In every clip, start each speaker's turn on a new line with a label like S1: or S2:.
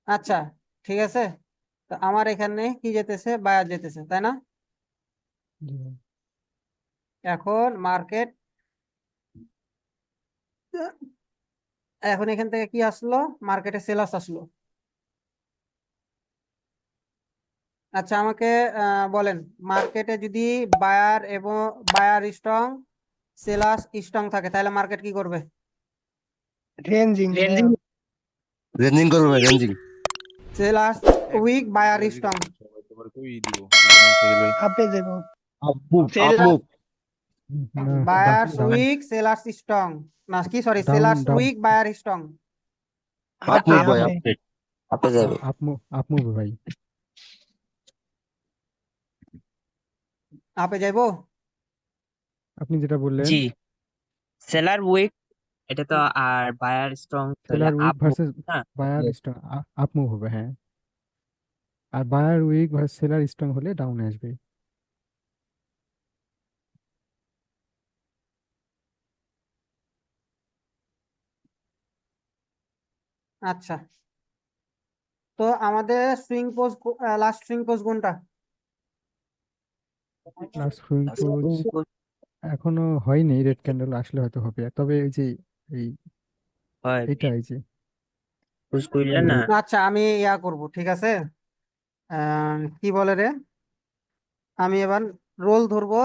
S1: আচ্ছা, ঠিক আছে। তো আমার এখানে কি যেতেছে, বায়ার যেতেছে, তাই না?
S2: জি ভাই।
S1: এখন মার্কেট, এখন এখান থেকে কি আসলো, মার্কেটে সেলার্স আসলো। আচ্ছা, আমাকে বলেন, মার্কেটে যদি বায়ার এবং বায়ার স্ট্রং, সেলার্স স্ট্রং থাকে, তাহলে মার্কেট কি করবে?
S3: Ranging
S4: ranging.
S5: রেঞ্জিং করবে ভাই, রেঞ্জিং।
S1: সেলার্স উইক,
S6: একদম
S1: বায়ার
S6: এগুলা
S1: স্ট্রং।
S6: জিজ্ঞাসা করছে সবাই, তোমার কই দিব এগুলো সেগুলোই।
S3: আপে যাব।
S5: Up move, up
S4: seller.
S5: Move.
S2: না,
S1: buyers
S2: down
S1: weak, sellers strong. না, কি, sorry,
S2: down
S1: sellers
S2: down.
S1: Weak, buyer strong.
S5: Up
S3: আপে
S5: মুভ ভাই,
S3: আপে।
S5: Up move.
S4: আপে যাবে।
S2: আপ মুভ ভাই।
S1: আপে যাইবো।
S2: আপনি যেটা বললেন,
S4: জি, সেলার উইক এটা তো, আর বায়ার স্ট্রং তাহলে
S2: seller weak
S4: up move
S2: versus
S4: না।
S2: বায়ার স্ট্রং, আপ মুভ হবে, হ্যাঁ। আর buyer weak versus seller strong হলে ডাউনে আসবে।
S1: আচ্ছা, তো আমাদের swing pose, last swing pose কোনটা?
S2: লাস্ট সুইং পোজ এখনো হয়নি, রেড ক্যান্ডেল আসলে হয়তো হবে, তবে এই যে এই
S4: হয়
S2: এইটা এই যে
S4: পুশ করলে
S2: এই
S4: না।
S2: যে
S1: আচ্ছা, আমি ইয়া করব, ঠিক আছে। কি বলে রে, আমি এবার রোল ধরবো,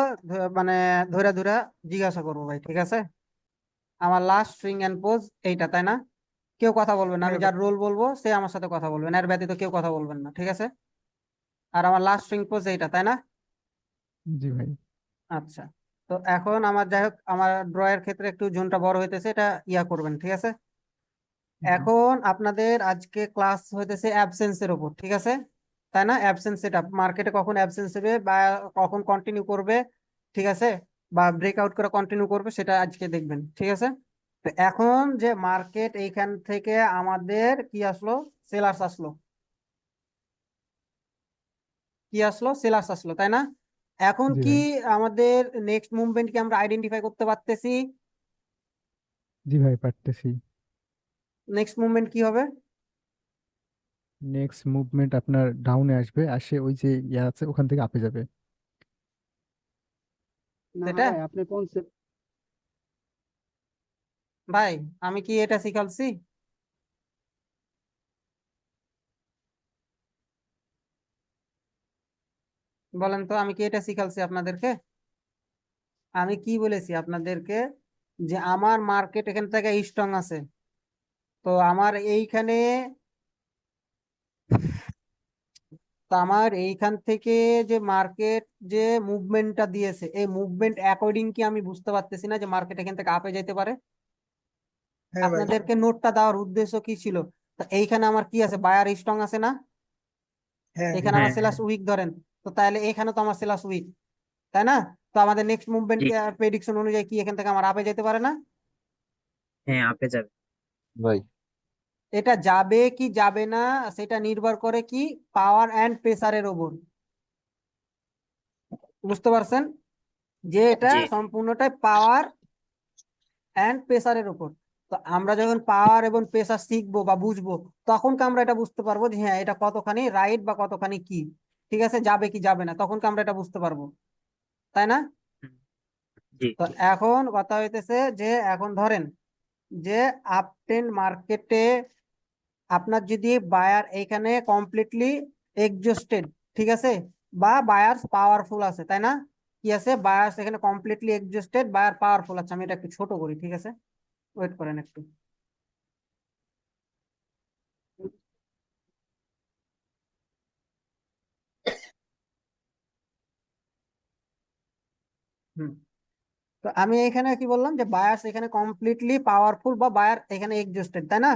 S1: মানে ধরে ধরে জিজ্ঞাসা করবো ভাই, ঠিক আছে। আমার লাস্ট সুইং এন্ড পোজ এইটা, তাই না? কেউ কথা বলবেন না, আমি
S3: হ্যাঁ ভাই।
S1: যার রোল বলবো সে আমার সাথে কথা বলবেন, এর ব্যতীত কেউ কথা বলবেন না, ঠিক আছে। আর আমার লাস্ট সুইং পোজ এইটা, তাই না?
S2: জি ভাই।
S1: আচ্ছা, তো এখন আমার, যাই হোক, আমার ড্রয়ের ক্ষেত্রে একটু জোনটা বড় হইতেছে, এটা ইয়া করবেন, ঠিক আছে।
S2: জি
S1: এখন আপনাদের আজকে ক্লাস হইতেছে অ্যাবসেন্সের উপর, ঠিক আছে, তাই না? অ্যাবসেন্স সেটআপ, মার্কেটে কখন অ্যাবসেন্স হবে বা কখন কন্টিনিউ করবে, ঠিক আছে, বা ব্রেকআউট করে কন্টিনিউ করবে, সেটা আজকে দেখবেন, ঠিক আছে। তো এখন যে মার্কেট এইখান থেকে আমাদের কি আসলো, সেলার্স আসলো, কি আসলো, সেলার্স আসলো, তাই না? এখন
S2: জি
S1: কি
S2: ভাই।
S1: আমাদের নেক্সট মুভমেন্ট কি আমরা আইডেন্টিফাই করতে পারতেছি?
S2: জি ভাই, পারতেছি।
S1: নেক্সট মুভমেন্ট কি হবে?
S2: নেক্সট মুভমেন্ট আপনার ডাউনে আসবে, আসে ওই যে ইয়া আছে ওখান থেকে আপে যাবে।
S3: না
S1: এটা
S3: ভাই, আপনি কোন
S1: ভাই, আমি কি এটা শিখালছি? বলেন তো, আমি কি এটা শিখালছি আপনাদেরকে? আমি কি বলেছি আপনাদেরকে, যে আমার মার্কেট এখান থেকে স্ট্রং আছে, তো আমার এইখানে, তো আমার এইখান থেকে যে মার্কেট যে মুভমেন্টটা দিয়েছে, এই মুভমেন্ট অ্যাকর্ডিং কি আমি বুঝতে পারতেছি না যে মার্কেট এখান থেকে আপে যেতে পারে?
S3: হ্যাঁ ভাই।
S1: আপনাদেরকে নোটটা দেওয়ার উদ্দেশ্য কি ছিল? তো এইখানে আমার কি আছে, বায়ার স্ট্রং আছে না?
S3: হ্যাঁ
S2: জি
S1: এখানে
S2: ভাই।
S1: আমার
S4: হ্যাঁ
S1: সেলাস উইক ধরেন, তো তাহলে এখানে তো আমার সেলাস উইক, তাই না? তো আমাদের নেক্সট মুভমেন্ট
S4: জি,
S1: প্রেডিকশন অনুযায়ী কি এখান থেকে আমার আপে যেতে পারে না?
S4: হ্যাঁ আপে যাবে।
S5: ভাই
S1: এটা যাবে কি যাবে না, সেটা নির্ভর করে কি, পাওয়ার অ্যান্ড প্রেসারের ওপর। বুঝতে পারছেন যে এটা
S4: জি
S1: সম্পূর্ণটাই পাওয়ার অ্যান্ড প্রেসারের উপর। তো আমরা যখন পাওয়ার এবং প্রেসার শিখবো বা বুঝবো, তখন আমরা এটা বুঝতে পারবো যে হ্যাঁ, এটা কতখানি রাইট বা কতখানি কি, ঠিক আছে, যাবে কি যাবে না, তখন আমরা এটা বুঝতে পারবো, তাই না?
S4: হুম, জি
S1: তো এখন কথা হইতেছে যে, এখন ধরেন যে আপ ট্রেন্ড মার্কেটে আপনার যদি বায়ার এখানে কমপ্লিটলি এক্সজস্টেড, ঠিক আছে, বা বায়ার্স পাওয়ারফুল আছে, তাই না? কি আছে, বায়ার্স এখানে কমপ্লিটলি এক্সজস্টেড, বায়ার পাওয়ারফুল আছে। আমি এটা একটু ছোট করি, ঠিক আছে, ওয়েট করেন একটু। হুম, তো আমি এখানে কি বললাম, যে বায়ার্স এখানে কমপ্লিটলি পাওয়ারফুল বা বায়ার এখানে এক্সজস্টেড, তাই না?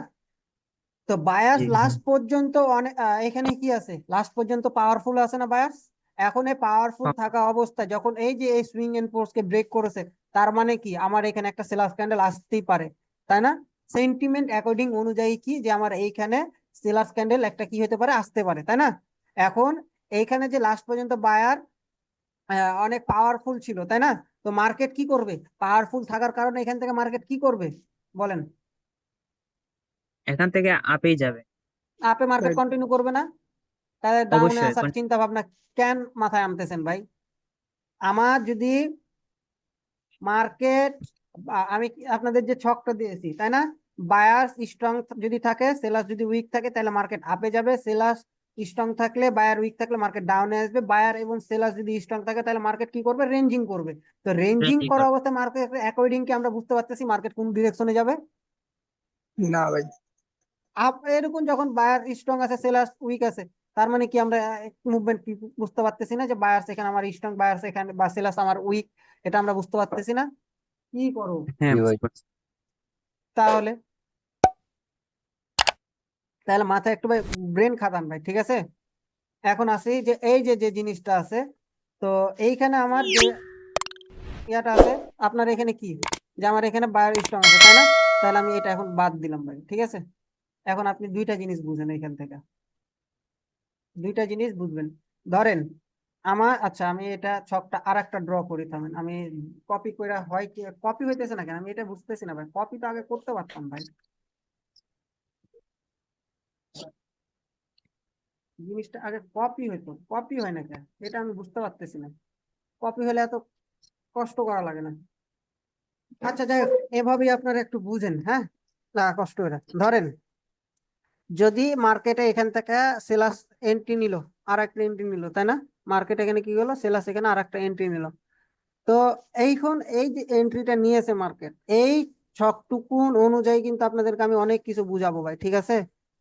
S1: তো বায়ার্স
S4: জি
S1: লাস্ট পর্যন্ত অনেক, এখানে কি আছে, লাস্ট পর্যন্ত পাওয়ারফুল আছে না বায়ার্স? এখন এই পাওয়ারফুল
S4: হ্যাঁ,
S1: থাকা অবস্থায় যখন এই যে এই সুইং এন্ড ফোর্স কে ব্রেক করেছে, তার মানে কি, আমার এখানে একটা সেলার ক্যান্ডেল আসতেই পারে, তাই না? সেন্টিমেন্ট অ্যাকর্ডিং অনুযায়ী কি, যে আমার এইখানে সেলার ক্যান্ডেল একটা কি হতে পারে, আসতে পারে, তাই না? এখন এইখানে যে লাস্ট পর্যন্ত বায়ার অনেক পাওয়ারফুল ছিল, তাই না? তো মার্কেট কি করবে, পাওয়ারফুল থাকার কারণে এখান থেকে মার্কেট কি করবে, বলেন?
S4: এখান থেকে আপেই যাবে।
S1: আপে মার্কেট
S3: Right.
S1: কন্টিনিউ করবে না? তাহলে ডাউনে
S4: অবশ্যই
S1: আসার চিন্তা ভাবনা কেন মাথায় আনতেছেন ভাই? আমার যদি মার্কেট, আমি আপনাদের যে ছকটা দিয়েছি তাই না, বায়ার্স স্ট্রং যদি থাকে, সেলার্স যদি উইক থাকে, তাহলে মার্কেট আপে যাবে। সেলার্স স্ট্রং থাকলে, বায়ার উইক থাকলে মার্কেট ডাউনে আসবে। বায়ার এবং সেলার্স যদি স্ট্রং থাকে তাহলে মার্কেট কি করবে? রেঞ্জিং করবে। তো রেঞ্জিং
S4: Ranging
S1: করা
S4: করবে।
S1: অবস্থায় মার্কেট অ্যাকর্ডিং কি আমরা বুঝতে পারতেছি মার্কেট কোন ডিরেকশনে যাবে?
S3: না ভাই,
S1: আপ এরকম যখন বায়ার স্ট্রং আছে, সেলার্স উইক আছে, তার মানে কি আমরা মুভমেন্ট বুঝতে পারতেছি না যে বায়ার্স এখানে আমার স্ট্রং, বায়ার্স এখানে বা সেলার্স আমার উইক, এটা আমরা বুঝতে পারতেছি না? কি করো
S4: হ্যাঁ
S5: জি ভাই।
S4: বুঝতে পারছি।
S1: তাহলে? তাহলে মাথায় একটু ভাই ব্রেন খাটান ভাই, ঠিক আছে? এখন আসি যে এই যে যে জিনিসটা আছে, তো এইখানে আমার যে ইয়াটা আছে, আপনার এখানে কি, যে আমার এখানে বায়ার স্ট্রং আছে তাই না? তাহলে আমি এটা এখন বাদ দিলাম ভাই, ঠিক আছে? এখন আপনি দুইটা জিনিস বুঝেন এখান থেকে, দুইটা জিনিস বুঝবেন। ধরেন আমার, আচ্ছা আমি এটা ছকটা আর একটা ড্র করি, থামেন আমি কপি করে, হয় কি কপি হইতেছে না কেন আমি এটা বুঝতেছি না ভাই। কপি তো আগে করতে পারতাম ভাই, জিনিসটা আগে কপি হইতো, কপি হয় না কেন এটা আমি বুঝতে পারতেছি না। কপি হলে এত কষ্ট করা লাগে না। আচ্ছা যাই হোক, এভাবেই আপনারা একটু বুঝেন, হ্যাঁ, না কষ্ট করে ধরেন, যদি মার্কেটে এখান থেকে সেলাস এন্ট্রি নিল, আর একটা এন্ট্রি নিল তাই না, মার্কেট এখানে কি হলো, সেলাস এখানে আর একটা এন্ট্রি নিল। তো এইখন এই যে এন্ট্রিটা নিয়েছে মার্কেট, এই ছকটুকুন অনুযায়ী কিন্তু আপনাদেরকে আমি অনেক কিছু বুঝাবো ভাই, ঠিক আছে?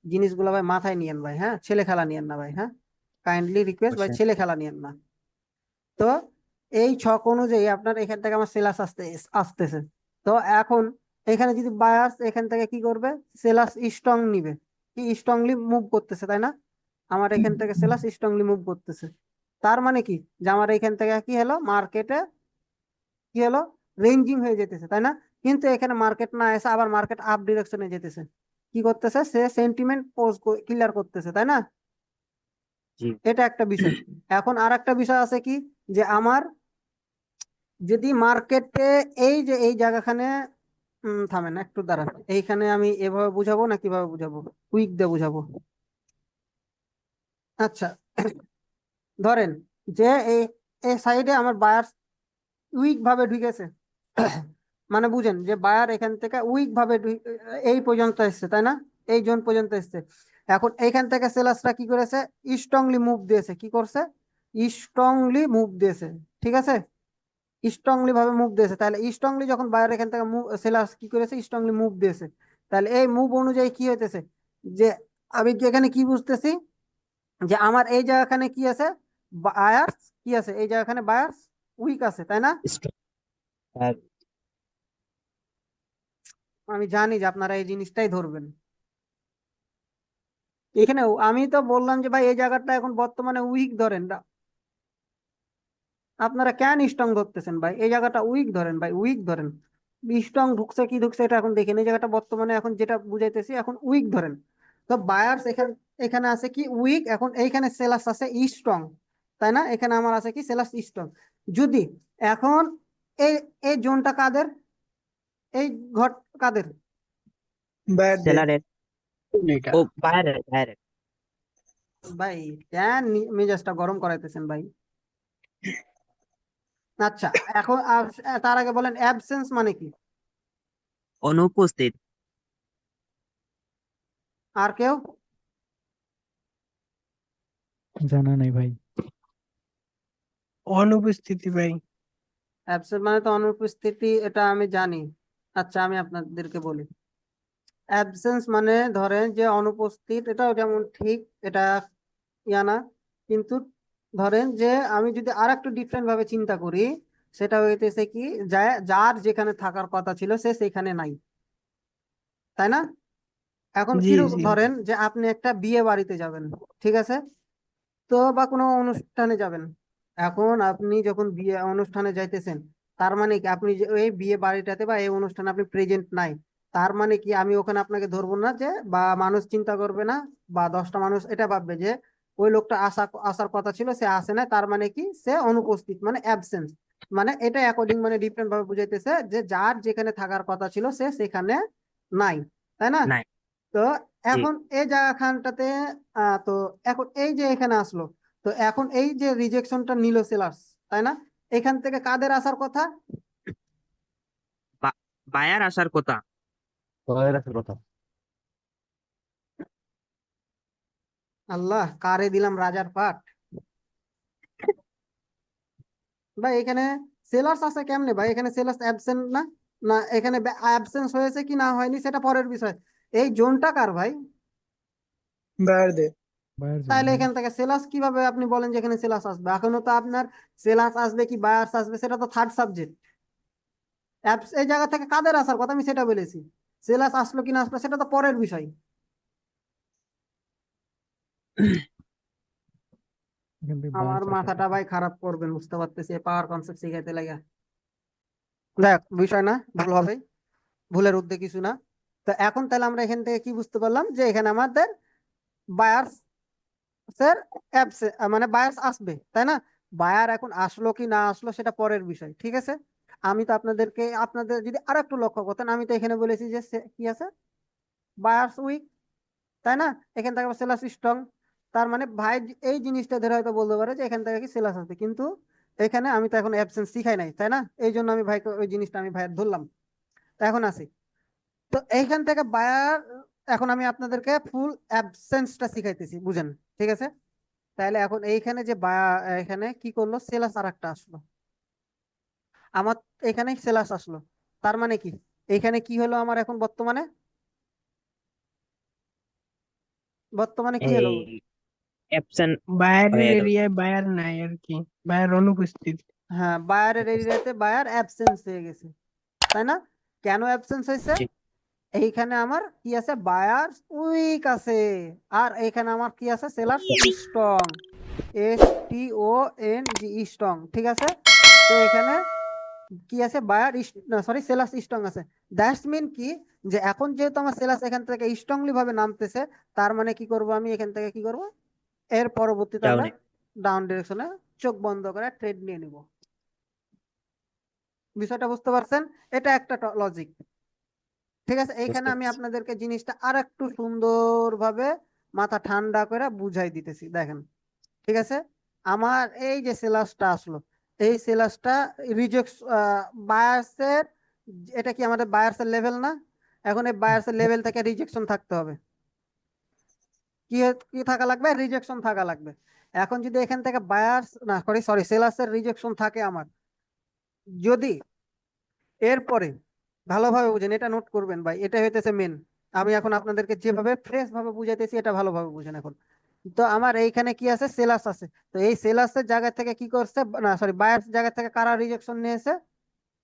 S1: জিনিসগুলো ভাই মাথায় নিয়েন ভাই, হ্যাঁ, ছেলে খেলা নিয়েন না ভাই, হ্যাঁ, কাইন্ডলি রিকোয়েস্ট ভাই,
S4: অবশ্যই।
S1: ছেলে খেলা নিয়েন না। তো এই ছক অনুযায়ী আপনার এখান থেকে আমার সেলাস আসতেছে। তো এখন এখানে যদি বায়ার্স এখান থেকে কি করবে, সেলাস স্ট্রং নিবে, কি স্ট্রংলি মুভ করতেছে তাই না, আমার এখান থেকে সেলাস স্ট্রংলি মুভ করতেছে। তার মানে কি, যে আমার এখান থেকে কি হলো, মার্কেটে কি হলো, রেঞ্জিং হয়ে যেতেছে তাই না? কিন্তু এখানে মার্কেট না এসে আবার মার্কেট আপ ডিরেকশনে যেতেছে, কি করতেছে, সে সেন্টিমেন্ট পোজ ক্লিয়ার করতেছে তাই না?
S4: জি।
S1: এটা একটা বিষয়। এখন আর একটা বিষয় আছে কি, যে আমার যদি মার্কেটে এই যে এই জায়গাখানে, থামেন একটু দাঁড়ান, এইখানে আমি এভাবে বুঝাবো না কিভাবে বুঝাবো, উইক দিয়ে বুঝাবো। আচ্ছা ধরেন যে এই এই সাইডে আমার বায়ার উইক ভাবে ঢুকেছে, মানে বুঝেন যে বায়ার এখান থেকে উইক ভাবে এই পর্যন্ত এসছে তাই না, এই জোন পর্যন্ত এসছে। এখন এইখান থেকে সেলার্সরা কি করেছে, স্ট্রংলি মুভ দিয়েছে, কি করছে, স্ট্রংলি মুভ দিয়েছে, ঠিক আছে, স্ট্রংলি ভাবে মুভ দিয়েছে। তাহলে স্ট্রংলি যখন বায়ার এখান থেকে মুভ, সেলার্স কি করেছে, স্ট্রংলি মুভ দিয়েছে, তাহলে এই মুভ অনুযায়ী কি হইতেছে, যে আমি কি এখানে কি বুঝতেছি, যে আমার এই জায়গাখানে কি আছে, বায়ার্স কি আছে, এই জায়গাখানে বায়ার্স উইক আছে তাই না?
S4: Strong. হ্যাঁ,
S1: আমি জানি যে আপনারা এই জিনিসটাই ধরবেন। এখানে আমি তো বললাম যে ভাই এই জায়গাটা এখন বর্তমানে উইক ধরেন না, আপনারা কেন স্ট্রং ধরতেছেন ভাই, এই জায়গাটা উইক ধরেন ভাই, উইক ধরেন। স্ট্রং ঢুকছে কি ঢুকছে এটা এখন দেখেন, এই জায়গাটা বর্তমানে এখন যেটা বুঝাইতেছি এখন উইক ধরেন। তো বায়ার্স এখানে, এখানে আছে কি উইক, এখন এইখানে সেলাস আছে স্ট্রং তাই না, এখানে আমার আছে কি সেলাস স্ট্রং। যদি এখন এই এই জোনটা কাদের, এই ঘর কাদের
S3: বাইরদের
S4: সেলারের।
S3: এটা
S4: ও বাইরের বাইরের।
S1: ভাই? কেন মেজাজটা গরম করাইতেছেন ভাই? আচ্ছা এখন তার আগে বলেন অ্যাবসেন্স মানে কি?
S4: অনুপস্থিত।
S1: আর কেউ?
S2: জানা নাই ভাই।
S3: অনুপস্থিতি ভাই।
S1: অ্যাবসেন্ট মানে তো অনুপস্থিতি, এটা আমি জানি। আচ্ছা আমি আপনাদেরকে বলি, অ্যাবসেন্স মানে ধরেন যে অনুপস্থিত, এটাও যেমন ঠিক, এটা ইয়া না, কিন্তু ধরেন যে আমি যদি আর একটু ডিফারেন্ট ভাবে চিন্তা করি, সেটা হইতেছে কি, যার যেখানে থাকার কথা ছিল সে সেখানে নাই, তাই না? এখন
S3: জি
S1: কিরকম,
S3: জি
S1: ধরেন যে আপনি একটা বিয়ে বাড়িতে যাবেন, ঠিক আছে, তো বা কোনো অনুষ্ঠানে যাবেন। এখন আপনি যখন বিয়ে অনুষ্ঠানে যাইতেছেন, তার মানে কি আপনি যে এই বিয়ে বাড়িটাতে বা এই অনুষ্ঠানে আপনি প্রেজেন্ট নাই, তার মানে কি আমি ওখানে আপনাকে ধরবো না, যে বা মানুষ চিন্তা করবে না, বা 10টা মানুষ এটা ভাববে যে ওই লোকটা আসার কথা ছিল সে আসে না, তার মানে কি সে অনুপস্থিত, মানে অ্যাবসেন্স। মানে এটা অ্যাকর্ডিং মানে ডিফারেন্ট ভাবে বুঝাইতেছে যে যার যেখানে থাকার কথা ছিল সে সেখানে নাই, তাই না?
S4: নাই।
S1: তো
S4: জি
S1: এখন এই জায়গাখানটাতে তো এখন এই যে এখানে আসলো, তো এখন এই যে রিজেকশনটা নিল সেলার্স, তাই না? এখান থেকে কাদের আসার কথা?
S4: বায়ার আসার কথা।
S5: বায়ের আসার কথা।
S1: আল্লাহ, কারে দিলাম রাজার পাট। ভাই এখানে সেলার্স আছে কেমনে ভাই? এখানে সেলার্স অ্যাবসেন্ট না? না এখানে অ্যাবসেন্স হয়েছে কি না হয়নি সেটা পরের বিষয়। এই জোনটা কার ভাই?
S3: বায়ার দে।
S2: বায়ার জন্য
S1: তাহলে এখান থেকে সেলাস কিভাবে আপনি বলেন যে এখানে সেলাস আসবে? এখনো তো আপনার সেলাস আসবে কি বায়ার্স আসবে সেটা তো থার্ড সাবজেক্ট। এই জায়গা থেকে কাদের আসার কথা আমি সেটা বলেছি। সেলাস আসলো কি না আসলো সেটা তো পরের বিষয়।
S2: এখান থেকে
S1: আমার
S2: বায়ার্স আসার
S1: মাথাটা
S2: কথা।
S1: ভাই খারাপ করবেন, বুঝতে পারতেছি পাওয়ার কনসেপ্ট শিখাইতে লাগে। দেখ বিষয় না, ভুল হবে, ভুলের ঊর্ধ্বে কিছু না। তো এখন তাহলে আমরা এখান থেকে কি বুঝতে পারলাম যে এখানে আমাদের বায়ার্স স্যার মানে বায়ার্স আসবে, তাই না? বায়ার এখন আসলো কি না আসলো সেটা পরের বিষয়, ঠিক আছে? আমি তো আপনাদের যদি আর একটু লক্ষ্য করতেন, আমি তো এখানে বলেছি যে কি আছে, বায়ার্স উইক, তাই না? এখান থেকে সেলাস স্ট্রং। তার মানে ভাই এই জিনিসটা ধরে হয়তো বলতে পারে যে এখান থেকে কি সেলাস আছে, কিন্তু এখানে আমি তো এখন অ্যাবসেন্স শিখাই নাই, তাই না? এই জন্য আমি ভাইকে ওই জিনিসটা আমি ভাইয়ের ধরলাম। তো এখন আসি, তো এইখান থেকে বায়ার, এখন আমি আপনাদেরকে ফুল অ্যাবসেন্সটা শিখাইতেছি, বুঝেন? ঠিক আছে? তাহলে এখন এইখানে যে এখানে কি করলো, সেলাস আর একটা আসলো আমার, এখানে সেলাস আসলো। তার মানে কি এইখানে কি হলো আমার এখন বর্তমানে, বর্তমানে কি হলো?
S4: এই অ্যাবসেন্ট
S3: বায়ারের
S4: হয়ে গেল।
S3: এরিয়ায় বায়ার নাই আর কি, বায়ার অনুপস্থিত।
S1: হ্যাঁ, বায়ারের এরিয়াতে বায়ার অ্যাবসেন্স হয়ে গেছে, তাই না? কেন অ্যাবসেন্স হয়েছে?
S4: জি
S1: এইখানে আমার কি আছে, বায়ার উইক আছে, আর এইখানে আমার কি আছে, সেলার্স স্ট্রং, STONG স্ট্রং, ঠিক আছে? তো এখানে কি আছে, সরি সেলাস স্ট্রং আছে। দ্যাটস মিন কি, যে এখন যেহেতু আমার সেলাস এখান থেকে স্ট্রংলি ভাবে নামতেছে, তার মানে কি করব আমি এখান থেকে কি করব, এর পরবর্তীতে আমরা
S4: ডাউনে।
S1: ডাউন ডিরেকশনে চোখ বন্ধ করে ট্রেড নিয়ে নিব। বিষয়টা বুঝতে পারছেন? এটা একটা লজিক, ঠিক আছে? এইখানে
S4: বুঝতে
S1: আমি
S4: পারছি।
S1: আপনাদেরকে জিনিসটা আর একটু সুন্দরভাবে মাথা ঠান্ডা করে বুঝাই দিতেছি, দেখেন। ঠিক আছে? আমার এই যে সেলাসটা আসলো, এই সেলাসটা রিজেক্ট, বায়ার্সের, এটা কি আমাদের বায়ার্সের লেভেল না? এখন এই বায়ার্সের লেভেল থেকে রিজেকশন থাকতে হবে। কি কি থাকা লাগবে? রিজেকশন থাকা লাগবে। এখন যদি এখান থেকে বায়ার্স না সরি সরি সেলাসের রিজেকশন থাকে আমার, যদি এরপরে, ভালোভাবে বুঝেন, এটা নোট করবেন ভাই, এটা হইতেছে মেন। আমি এখন আপনাদেরকে যেভাবে ফ্রেশ ভাবে বুঝাইতেছি এটা ভালোভাবে বুঝেন এখন। তো আমার এইখানে কি আছে, সেলাস আছে। তো এই সেলাসের জায়গা থেকে কি করছে, না সরি বায়ার্স জায়গা থেকে কারা রিজেকশন নিয়েছে?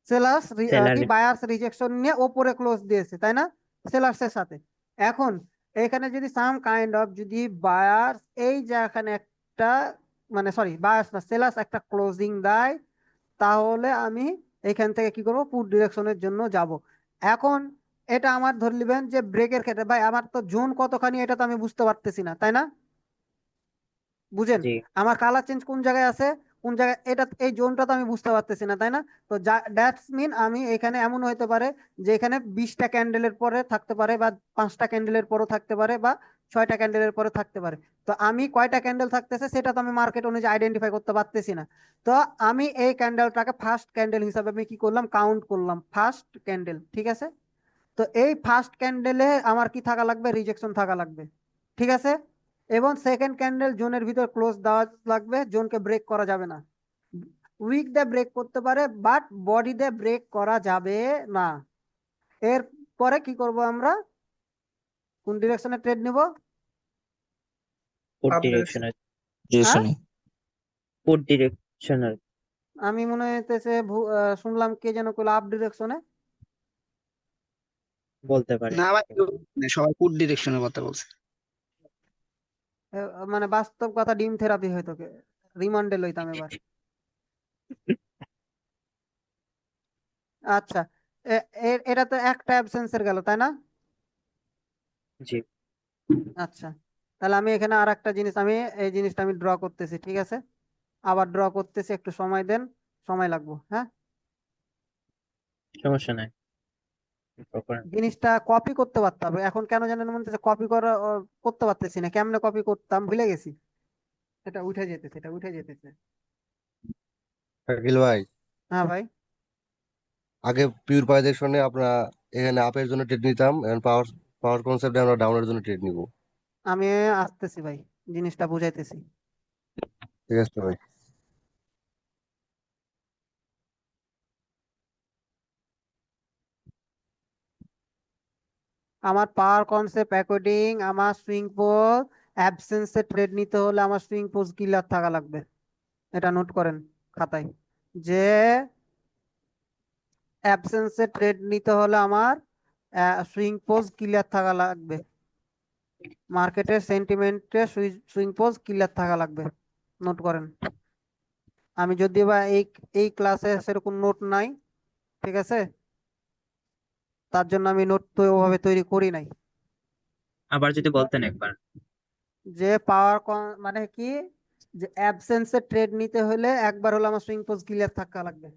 S1: সেলাস
S4: সেলার।
S1: কি বায়ার্স রিজেকশন নিয়ে ওপরে ক্লোজ দিয়েছে, তাই না? সেলার্সের সাথে। এখন এখানে যদি সাম কাইন্ড অফ যদি বায়ার্স এই যে এখানে একটা, মানে সরি বায়ার্স না সেলাস একটা ক্লোজিং দেয়, তাহলে আমি এখান থেকে কি করব, পুট ডিরেকশনের জন্য যাব। এখন এটা আমার ধরে নেবেন যে ব্রেকের ক্ষেত্রে, ভাই আমার তো জোন কতখানি এটা তো আমি বুঝতে পারতেছি না, তাই না? বুঝেন,
S4: জি
S1: আমার কালার চেঞ্জ কোন জায়গায় আছে, কোন জায়গায়, এটা এই জোনটা তো আমি বুঝতে পারতেছি না, তাই না? তো দ্যাটস মিন আমি এখানে এমন হতে পারে যে এখানে 20টা ক্যান্ডেলের পরে থাকতে পারে, বা 5টা ক্যান্ডেলের পরও থাকতে পারে, বা 6টা ক্যান্ডেলের পরে থাকতে পারে। তো আমি কয়টা ক্যান্ডেল থাকতেছে সেটা তো আমি মার্কেট অনুযায়ী আইডেন্টিফাই করতে পারতেছি না। তো আমি এই ক্যান্ডেলটাকে ফার্স্ট ক্যান্ডেল হিসাবে আমি কি করলাম, কাউন্ট করলাম ফার্স্ট ক্যান্ডেল, ঠিক আছে? তো এই ফার্স্ট ক্যান্ডেলে আমার কি থাকা লাগবে, রিজেকশন থাকা লাগবে, ঠিক আছে? এবং সেকেন্ড ক্যান্ডেল জোনের ভিতর ক্লোজ দেওয়া লাগবে, জোনকে ব্রেক করা যাবে না। উইক দিয়ে ব্রেক করতে পারে বাট বডি দিয়ে ব্রেক করা যাবে না। এর পরে কি করব আমরা, কোন ডিরেকশনে ট্রেড নিব?
S4: Put
S3: up direction.
S4: ডিরেকশনাল।
S1: হ্যাঁ,
S4: পুট ডিরেকশনাল
S1: আমি মনে হইতেছে শুনলাম কে যেন কইলো আপ ডিরেকশনে।
S4: বলতে পারে।
S3: না ভাই, সবাই পুট ডিরেকশনের কথা বলছে।
S1: মানে বাস্তব কথা ডিম থেরাপি হয়তো, রিমান্ডে লইতাম এবার। আচ্ছা, এটা তো একটা অ্যাবসেন্সের গেল, তাই না?
S4: জি
S1: আচ্ছা, তাহলে আমি এখানে আর একটা জিনিস, আমি এই জিনিসটা আমি ড্র করতেছি, ঠিক আছে? আবার ড্র করতেছি, একটু সময় দেন, সময় লাগবে, হ্যাঁ?
S4: সমস্যা নাই।
S1: জিনিসটা কপি করতে পারতাম, এখন কেন জানেন মনে হচ্ছে কপি করতে পারতেছি না, কেমনে কপি করতাম ভুলে গেছি। এটা উঠে যেতেছে।
S5: শাকিল ভাই,
S1: হ্যাঁ ভাই।
S5: আগে পিওর পাইজেকশনে আমরা এখানে আপের জন্য ট্রেড নিতাম, এখন পাওয়ার পাওয়ার কনসেপ্টে আমরা ডাউনের জন্য ট্রেড নিব।
S1: আমি আসতেছি ভাই, জিনিসটা বুঝাইতেছি।
S5: ঠিক আছে ভাই।
S1: আমার পাওয়ার কনসেপ্ট অ্যাকর্ডিং আমার সুইং পোজ অ্যাবসেন্সে ট্রেড নিতে হলে আমার সুইং পোজ ক্লিয়ার থাকা লাগবে। এটা নোট করেন খাতায়, যে অ্যাবসেন্সে ট্রেড নিতে হলে আমার সুইং পোজ ক্লিয়ার থাকা লাগবে, মার্কেটের সেন্টিমেন্টে সুইং পোজ ক্লিয়ার থাকা লাগবে। নোট করেন। আমি যদি বা এই এই ক্লাসে সেরকম নোট নাই, ঠিক আছে, তার জন্য আমি নোট তো ওভাবে তৈরি করি নাই।
S4: আবার যদি বলতেন একবার।
S1: যে পাওয়ার মানে কি, যে অ্যাবসেন্সে ট্রেড নিতে হলে একবার হলে আমার সুইং পোজ ক্লিয়ার থাকা লাগবে।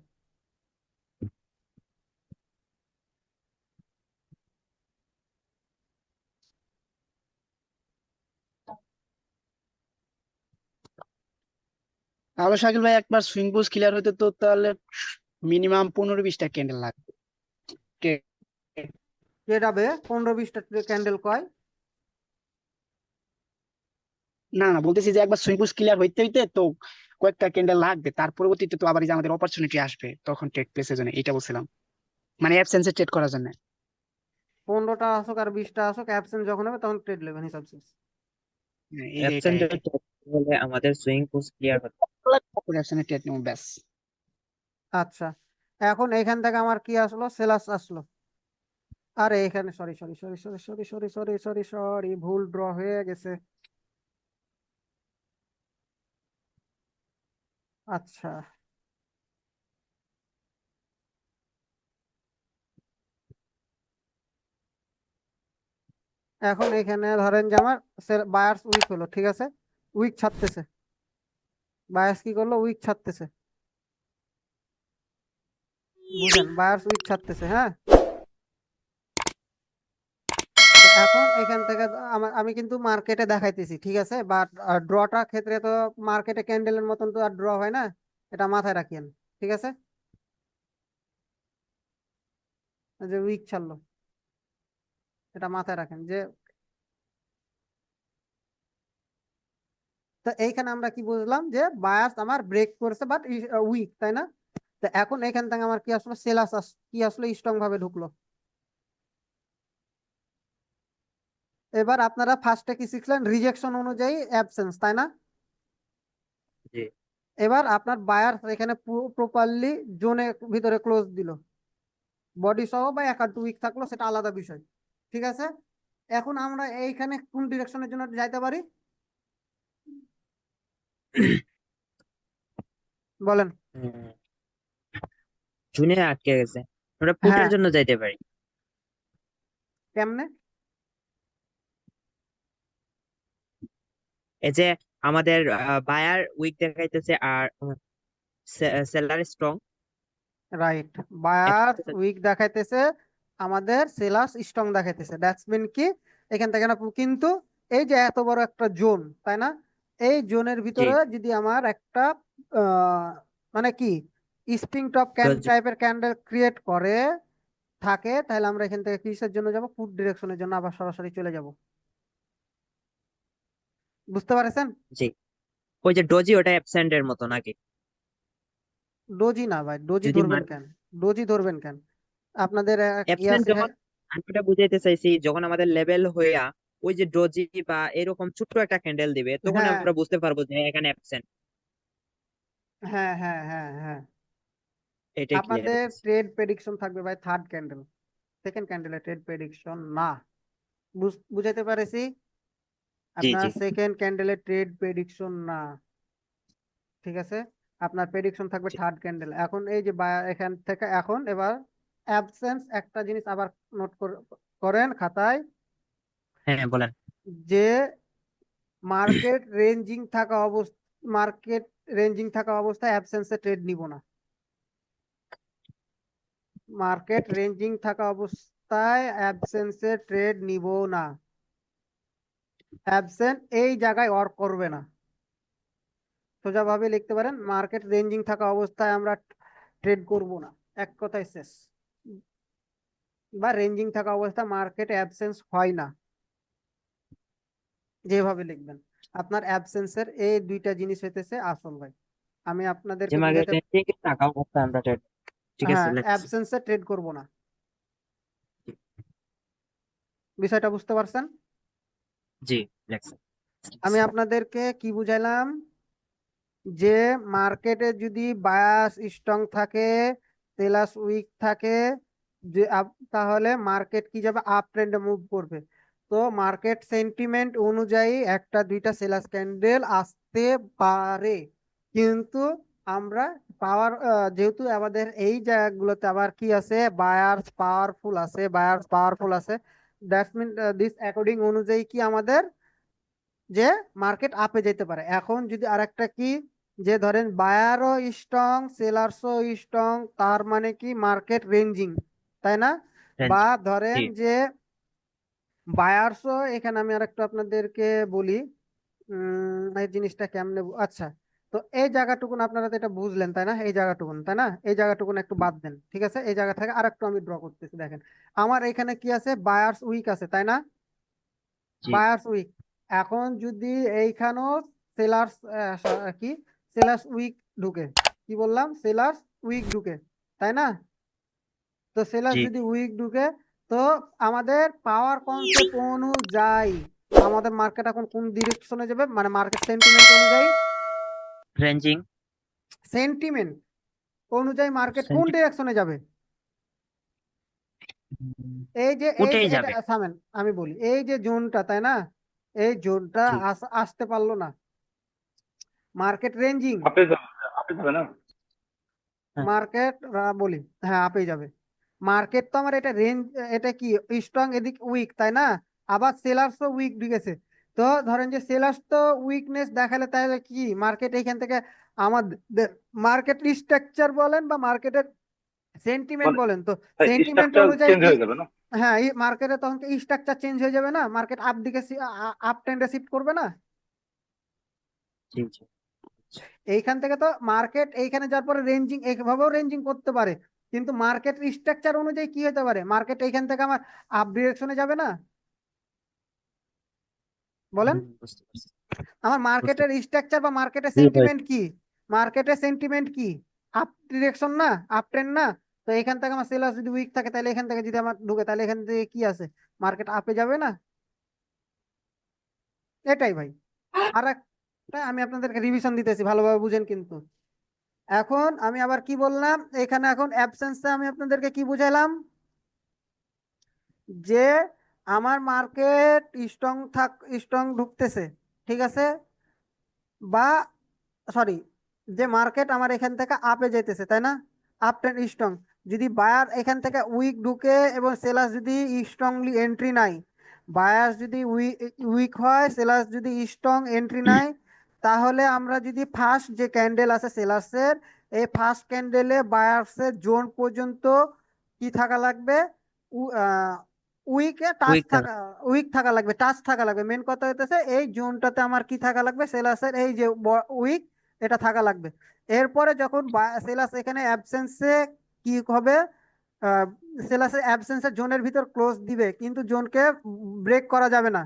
S3: তাহলে শাকিল ভাই একবার সুইং পোজ ক্লিয়ার হইতে তো তাহলে মিনিমাম 15-20টা ক্যান্ডেল লাগবে। কে-
S1: ট্রেড হবে 15-20টা ক্যান্ডেল কয়।
S3: না না, বলতেছি যে একবার সুইং পোজ ক্লিয়ার হইতে হইতে তো কয়েকটা ক্যান্ডেল লাগবে, তার পরবর্তীতে তো আবার এই যে আমাদের অপরচুনিটি আসবে তখন ট্রেড প্লেসের জন্য, এটা বলছিলাম, মানে অ্যাবসেন্সে ট্রেড করার জন্য।
S1: 15টা আসুক আর 20টা আসুক, অ্যাবসেন্ট যখন হবে তখন ট্রেড নেবেন, হিসাব শেষ।
S3: হ্যাঁ,
S4: অ্যাবসেন্ট
S3: এটাই
S4: হলে আমাদের সুইং পোজ ক্লিয়ার হতে
S3: অ্যাবসেন্সে ট্রেড নেবো ব্যাস।
S1: আচ্ছা, এখন এখান থেকে আমার কি আসলো, সেলাস আসলো। আরে এখানে sorry sorry sorry sorry sorry sorry sorry sorry sorry, ভুল ড্র হয়ে গেছে। আচ্ছা, এখন এখানে ধরেন যে আমার বায়ার্স উইক হলো, ঠিক আছে, উইক ছাড়তেছে, বায়ার্স কি করলো, উইক ছাড়তেছে, বুঝেন, বায়ার্স উইক ছাড়তেছে, হ্যাঁ। তো এখন এখান থেকে আমি কিন্তু মার্কেটে দেখাইতেছি, ঠিক আছে, বাট ড্রটা ক্ষেত্রে তো মার্কেটে ক্যান্ডেলের মতন তো আর ড্র হয় না, এটা মাথায় রাখিয়েন, ঠিক আছে। যে উইক ছাড়লো, এটা মাথায় রাখেন যে, তো এইখানে আমরা কি বুঝলাম যে বায়াস আমার ব্রেক করেছে বাট উইক, তাই না। তো এখন এখান থেকে আমার কি আসলো, সেলাস কি আসলো, স্ট্রং ভাবে ঢুকলো। এবার আপনারা ফার্স্টে কি শিখলেন, রিজেকশন অনুযায়ী অ্যাবসেন্স, তাই না।
S4: জি
S1: এবার আপনার বায়ার এখানে প্রপারলি জোনে ভিতরে ক্লোজ দিল, বডি সহ বা এক আধটু উইক থাকলো সেটা আলাদা বিষয়, ঠিক আছে। এখন আমরা এইখানে কোন ডিরেকশনের জন্য যাইতে পারি, বলেন।
S4: জুনে আটকে গেছে, আমরা পুটের
S1: হ্যাঁ,
S4: জন্য যাইতে পারি।
S1: কেমনে।
S4: এই যে আমাদের বায়ার উইক দেখাইতেছে আর seller strong.
S1: Right, buyer weak দেখাইতেছে, আমাদের সেলার্স স্ট্রং দেখাইতেছে, দ্যাটস মিন কি এখান থেকে না, কিন্তু এই যে এত বড় একটা জোন, তাই না, এই জোনের
S4: জি
S1: ভিতরে যদি আমার একটা মানে কি স্প্রিং টপ
S4: ডজি।
S1: টাইপের ক্যান্ডেল ক্রিয়েট করে থাকে, তাহলে আমরা এখান থেকে কিসের জন্য যাব, ফুড ডিরেকশনের জন্য আবার সরাসরি চলে যাব। বুঝতে পারছেন।
S4: জি, ওই যে ডজি ওটা অ্যাবসেন্ট এর মতো নাকি?
S1: ডোজি না ভাই, ডোজি
S4: যদি
S1: ধরবেন কেন, ডোজি ধরবেন কেন, আপনাদের ইয়া
S4: অ্যাবসেন্ট যখন, আমি এটা বুঝাইতে চাইছি যখন আমাদের লেভেল হইয়া ওই যে ডজি বা এরকম ছোট্ট একটা ক্যান্ডেল দিবে তখন
S1: হ্যাঁ
S4: আমরা বুঝতে পারবো যে এখানে অ্যাবসেন্ট।
S1: হ্যাঁ হ্যাঁ হ্যাঁ হ্যাঁ,
S4: এটাই ক্লিয়ার
S1: আপনাদের
S4: হইতেছে।
S1: ট্রেড প্রেডিকশন থাকবে ভাই থার্ড ক্যান্ডেল, সেকেন্ড ক্যান্ডেলে ট্রেড প্রেডিকশন না। বুঝাইতে পারেছি,
S4: জি
S1: আপনার
S4: জি
S1: সেকেন্ড ক্যান্ডেলে ট্রেড প্রেডিকশন না, ঠিক আছে, আপনার প্রেডিকশন থাকবে
S4: জি।
S1: Third candle. এখন এই যে এখান থেকে এখন এবার অ্যাবসেন্স, একটা জিনিস আবার নোট করেন খাতায়,
S4: হ্যাঁ বলেন।
S1: যে মার্কেট রেঞ্জিং থাকা অবস্থায় অ্যাবসেন্সে ট্রেড নিব না, মার্কেট রেঞ্জিং থাকা অবস্থায় অবস্থায় অ্যাবসেন্সে ট্রেড নিব না। অ্যাবসেন্ট এই জায়গায় ওয়ার্ক করবে না। সোজাভাবে লিখতে পারেন মার্কেট রেঞ্জিং থাকা অবস্থায় আমরা ট্রেড করব না, এক কথায় শেষ। বা রেঞ্জিং থাকা অবস্থায় মার্কেটে অ্যাবসেন্স হয় না, যেভাবে লিখবেন। আপনার অ্যাবসেন্সের এই দুইটা জিনিস হইতেছে আসল ভাই। আমি
S4: যে
S1: আপনাদেরকে
S4: মার্কেট
S1: বুঝাতে,
S4: রেঞ্জিং এ থাকা অবস্থায় আমরা ট্রেড, ঠিক আছে
S1: হ্যাঁ,
S4: লেটস।
S1: অ্যাবসেন্সে ট্রেড করব না। বিষয়টা বুঝতে পারছেন?
S4: জি লেটস।
S1: আমি আপনাদেরকে কি বুঝাইলাম, যে মার্কেটে যদি বায়াস স্ট্রং থাকে, সেলার্স উইক থাকে, যে তাহলে মার্কেট কি যাবে, আপ ট্রেন্ডে মুভ করবে। তো মার্কেট সেন্টিমেন্ট অনুযায়ী একটা দুইটা সেলার্স ক্যান্ডেল আসতে পারে, কিন্তু আমরা পাওয়ার, যেহেতু আমাদের এই জায়গাগুলোতে আবার কি আছে, বায়ার্স পাওয়ারফুল আছে, দ্যাটস মিন দিস অ্যাকর্ডিং অনুযায়ী কি আমাদের যে মার্কেট আপে যেতে পারে। এখন যদি আরেকটা কি, যে ধরেন বায়ারও স্ট্রং সেলার্সও স্ট্রং, তার মানে কি মার্কেট রেঞ্জিং, তাই না? বা ধরেন
S4: জি
S1: যে বায়ার্সও, এখানে আমি আরেকটা আপনাদেরকে বলি, এই জিনিসটা কেমনে আচ্ছা, তো এই জায়গাটুকুন আপনারা তো এটা বুঝলেন তাই না, এই জায়গাটুকুন তাই না, এই জায়গাটুকুন একটু বাদ দেন, ঠিক আছে? এই জায়গা থেকে আরেকটু আমি ড্র করতেছি, দেখেন আমার এখানে কি আছে, বায়ার্স উইক আছে তাই না,
S4: জি
S1: বায়ার্স উইক। এখন যদি এইখানেও সেলার্স কি সেলার্স উইক ঢুকে, কি বললাম, সেলার্স উইক ঢুকে, তাই না? তো সেলার্স
S4: জি
S1: যদি উইক ঢুকে, তো আমাদের পাওয়ার কনসেপ্ট অনুযায়ী আমাদের মার্কেট এখন কোন ডিরেকশনে যাবে, মানে মার্কেট সেন্টিমেন্ট অনুযায়ী,
S4: রেঞ্জিং
S1: সেন্টিমেন্ট অনুযায়ী মার্কেট কোন ডিরেকশনে যাবে? এই যে
S4: উঠেই
S1: এটা
S4: যাবে।
S1: থামেন, আমি বলি, এই যে জোনটা তাই না, এই জোনটা
S4: জি
S1: আসতে পারলো না, মার্কেট রেঞ্জিং,
S6: আপে যাবে, আপে যাবে না।
S4: হ্যাঁ
S1: মার্কেট বলি, হ্যাঁ আপে যাবে। মার্কেট তো আমার এটা রেঞ্জ, এটা কি স্ট্রং, এদিক উইক তাই না, আবার সেলার্স তো উইক ঢুকেছে। তো ধরেন যে সেলার্স তো উইকনেস দেখালে তাহলে কি মার্কেট এইখান থেকে আমাদের মার্কেট স্ট্রাকচার বলেন বা মার্কেটের সেন্টিমেন্ট
S6: মানে
S1: বলেন, তো সেন্টিমেন্ট
S6: স্ট্রাকচার
S1: অনুযায়ী
S6: চেঞ্জ
S1: কি,
S6: হয়ে যাবে না।
S1: হ্যাঁ এই মার্কেটে তখন কি স্ট্রাকচার চেঞ্জ হয়ে যাবে না, মার্কেট আপ দিকে আপ ট্রেন্ডে শিফট করবে না।
S4: জি জি
S1: এইখান থেকে তো মার্কেট এইখানে যাওয়ার পরে রেঞ্জিং এইভাবেও রেঞ্জিং করতে পারে, কিন্তু মার্কেট স্ট্রাকচার অনুযায়ী কি হতে পারে, মার্কেট এইখান থেকে আমার আপ ডিরেকশনে যাবে না, বলেন?
S4: বুঝতে পারছি
S1: আমার
S4: বুঝতে
S1: মার্কেটের স্ট্রাকচার বা মার্কেটের
S4: জি ভাই
S1: সেন্টিমেন্ট কি, মার্কেটের সেন্টিমেন্ট কি, আপ ডিরেকশন না, আপ ট্রেন্ড না। তো এখান থেকে আমার সেলার যদি উইক থাকে, তাহলে এখান থেকে যদি আমার ঢুকে, তাহলে এখান থেকে কি আছে, মার্কেট আপে যাবে না। এটাই ভাই। আর একটা আমি আপনাদেরকে রিভিশন দিতেছি, ভালোভাবে বুঝেন কিন্তু। এখন আমি আবার কি বললাম, এখানে এখন অ্যাবসেন্সে আমি আপনাদেরকে কি বুঝাইলাম, যে আমার মার্কেট স্ট্রং ঢুকতেছে, ঠিক আছে, বা সরি, যে মার্কেট আমার এখান থেকে আপে যেতেছে তাই না, আপ ট্রেন্ড স্ট্রং, যদি বায়ার এখান থেকে উইক ঢুকে এবং সেলার্স যদি স্ট্রংলি এন্ট্রি নাই, বায়ার যদি উইক হয়, সেলার্স যদি স্ট্রং এন্ট্রি নাই, তাহলে আমরা যদি ফার্স্ট যে ক্যান্ডেল আছে সেলার্সের, এই ফার্স্ট ক্যান্ডেলে বায়ার্সের জোন পর্যন্ত কি থাকা লাগবে, উইকে টাচ
S4: উইক
S1: থাকা, উইক থাকা লাগবে, টাচ থাকা লাগবে। মেন কথা হইতেছে এই জোনটাতে আমার কি থাকা লাগবে, সেলার্সের এই যে উইক, এটা থাকা লাগবে। এরপরে যখন সেলার্স এখানে অ্যাবসেন্সে কি হবে, সেলার্সের অ্যাবসেন্সে জোনের ভিতর ক্লোজ দিবে, কিন্তু জোনকে ব্রেক করা যাবে না।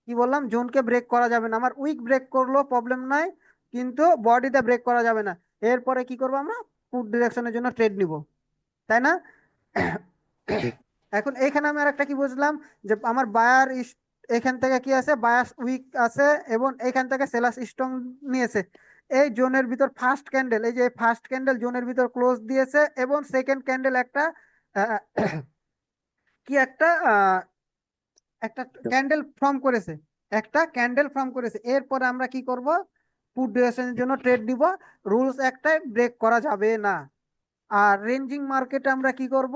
S1: কি বললাম, জোনকে ব্রেক করা যাবে না, আমার উইক ব্রেক করলো প্রবলেম নাই, কিন্তু বডিতে ব্রেক করা যাবে না। এরপরে কি করবো, আমরা পুট ডিরেকশনের জন্য ট্রেড নিব, তাই না?
S4: ঠিক
S1: এখন এইখানে আমি আর একটা কি বুঝলাম, যে আমার বায়ার এখান থেকে কি আছে, বায়াস উইক আছে, এবং এখান থেকে সেলাস স্ট্রং নিয়েছে। এই জোনের ভিতর ফার্স্ট ক্যান্ডেল, এই যে ফার্স্ট ক্যান্ডেল জোনের ভিতর ক্লোজ দিয়েছে, এবং সেকেন্ড ক্যান্ডেল একটা আহ, কি একটা একটা ক্যান্ডেল ফর্ম করেছে, একটা ক্যান্ডেল ফর্ম করেছে। এরপরে আমরা কি করব, পুট ডিরেকশনের জন্য ট্রেড দিব। রুলস একটাই, ব্রেক করা যাবে না। আর রেঞ্জিং মার্কেটে আমরা কি করব,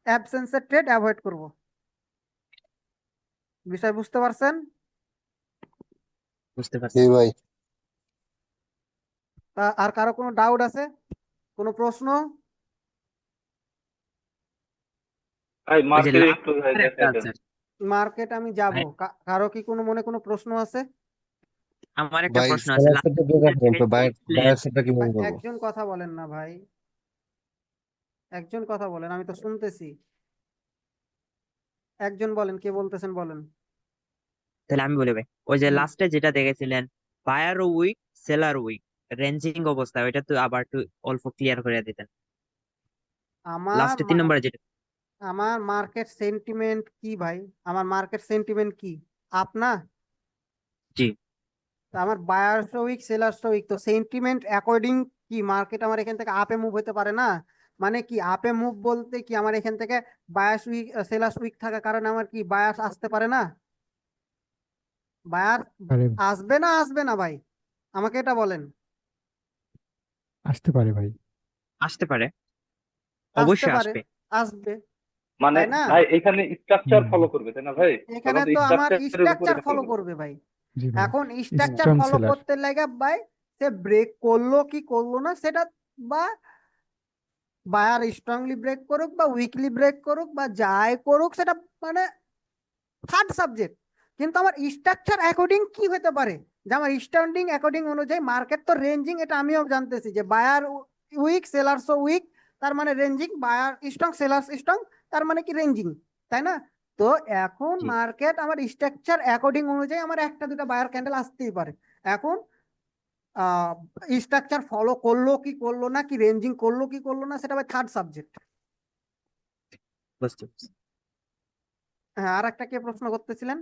S1: অ্যাবসেন্সের ট্রেড অ্যাভয়েড করব। বিষয় বুঝতে পারছেন?
S4: বুঝতে পারছি।
S5: জি ভাই।
S1: আর কারো কোনো ডাউট আছে, কোনো প্রশ্ন?
S7: ভাই
S4: ওই যে
S7: মার্কেটে
S4: লাস্ট
S7: একটু ভাই
S4: একটা
S7: দেখাই দেন।
S4: আছে
S1: মার্কেট আমি যাব,
S4: ভাই,
S1: কারো কি মনে কোনো প্রশ্ন আছে?
S4: আমার একটা
S5: ভাই
S4: প্রশ্ন আছে
S5: সেলার
S4: লাস্ট
S5: সেটটা দিয়ে দেখাবেন তো বায়ার
S4: প্লেন।
S5: বায়ার সেটটা কিভাবে করবো?
S1: একজন কথা বলেন না ভাই, একজন কথা বলেন, আমি তো শুনতেছি। একজন বলেন, কে বলতেছেন বলেন।
S4: তাহলে আমি বলি ভাই, ওই যে
S1: হুম।
S4: লাস্টে যেটা দেখেছিলেন buyer weak seller weak ranging অবস্থা, ওইটা তো আবার একটু অল্প ক্লিয়ার করে দিতেন
S1: আমার
S4: লাস্টে 3 নম্বরে যেটা।
S1: আমার মার্কেট সেন্টিমেন্ট কি ভাই? আমার মার্কেট সেন্টিমেন্ট কি? আপ না?
S4: জি
S1: তা আমার বায়ার্স উইক সেলার্স উইক, তো সেন্টিমেন্ট অ্যাকর্ডিং কি মার্কেট আমার এখান থেকে আপে মুভ হতে পারে না? মানে কি আপে মুভ বলতে কি আমার এখান থেকে বায়াস উইক সেলার্স উইক থাকার কারণে আমার কি বায়াস আসতে পারে না? বায়াস
S2: আরে
S1: আসবে না, আসবে না ভাই? আমাকে এটা বলেন।
S2: আসতে পারে ভাই।
S4: আসতে পারে,
S1: আসতে
S4: অবশ্যই
S1: পারে,
S4: আসবে।
S1: আসবে,
S7: মানে
S1: তাই না?
S7: ভাই এখানে স্ট্রাকচার
S2: হুম,
S7: ফলো করবে তাই না ভাই?
S1: এখানে
S7: তখন তো
S1: তো আমার
S7: স্ট্রাকচারের উপর
S1: স্ট্রাকচার
S7: এটা
S1: ফলো
S7: করবে।
S1: করবে ভাই।
S2: জি ভাই।
S1: এখন স্ট্রাকচার
S2: স্ট্রং
S1: ফলো
S2: সেলার।
S1: করতে লাগে ভাই, সে ব্রেক করলো কি করলো না সেটা, বা বায়ার স্ট্রংলি ব্রেক করুক বা উইকলি ব্রেক করুক বা যাই করুক সেটা মানে থার্ড সাবজেক্ট। কিন্তু আমার স্ট্রাকচার অ্যাকর্ডিং কি হতে পারে, যে আমার স্ট্যান্ডিং অ্যাকর্ডিং অনুযায়ী মার্কেট তো রেঞ্জিং, এটা আমিও জানতেছি যে বায়ার উইক সেলার্স উইক, তার মানে ranging, buyer strong sellers strong, তার মানে কি রেঞ্জিং, তাই না? তো এখন
S4: জি
S1: মার্কেট আমার স্ট্রাকচার অ্যাকর্ডিং অনুযায়ী আমার একটা দুটো বায়ার ক্যান্ডেল আসতেই পারে। এখন স্ট্রাকচার ফলো করলো কি করলো না, কি রেঞ্জিং করলো কি করলো না, সেটা ভাই থার্ড সাবজেক্ট।
S4: বুঝতে পারছি।
S1: হ্যাঁ, আর একটা কে প্রশ্ন করতেছিলেন?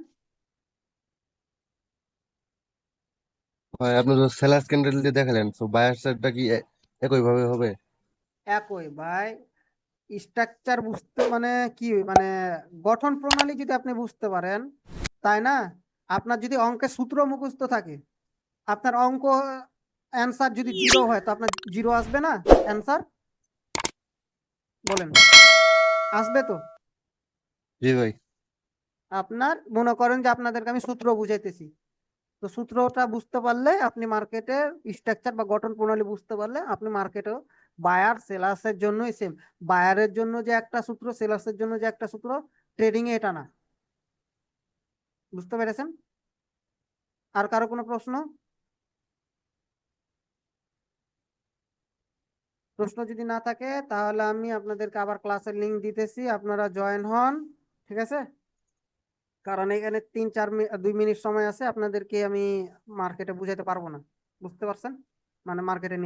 S5: ভাই আপনি তো সেলার ক্যান্ডেল দিয়ে দেখালেন, তো বায়ার সেটটা কি একই ভাবে হবে?
S1: একই ভাই। স্ট্রাকচার বুঝতে মানে কি, মানে গঠন প্রণালী যদি আপনি বুঝতে পারেন, তাই না? আপনার যদি অঙ্কের সূত্র মুখস্থ থাকে, আপনার অঙ্ক অ্যান্সার যদি জিরো হয়, তো আপনার জিরো আসবে না অ্যান্সার? বলেন, আসবে তো?
S5: জি ভাই।
S1: আপনার মনে করেন যে আপনাদেরকে আমি সূত্র বুঝাইতেছি, তো সূত্রটা বুঝতে পারলে আপনি মার্কেটের স্ট্রাকচার বা গঠন প্রণালী বুঝতে পারলে আপনি মার্কেটে বায়ার সেলার্সের জন্যই সেম। বায়ারের জন্য যে একটা সূত্র, সেলার্সের জন্য যে একটা সূত্র, ট্রেডিং এ এটা না। বুঝতে পেরেছেন? আর কারো কোনো প্রশ্ন? প্রশ্ন যদি না থাকে তাহলে আমি আপনাদেরকে আবার ক্লাসের লিংক দিতেছি, আপনারা জয়েন হন। ঠিক আছে? কারণ এখানে 2 মিনিট সময় আছে, আপনাদেরকে আমি মার্কেটে বুঝাতে পারবো না। বুঝতে পারছেন? মানে মার্কেটে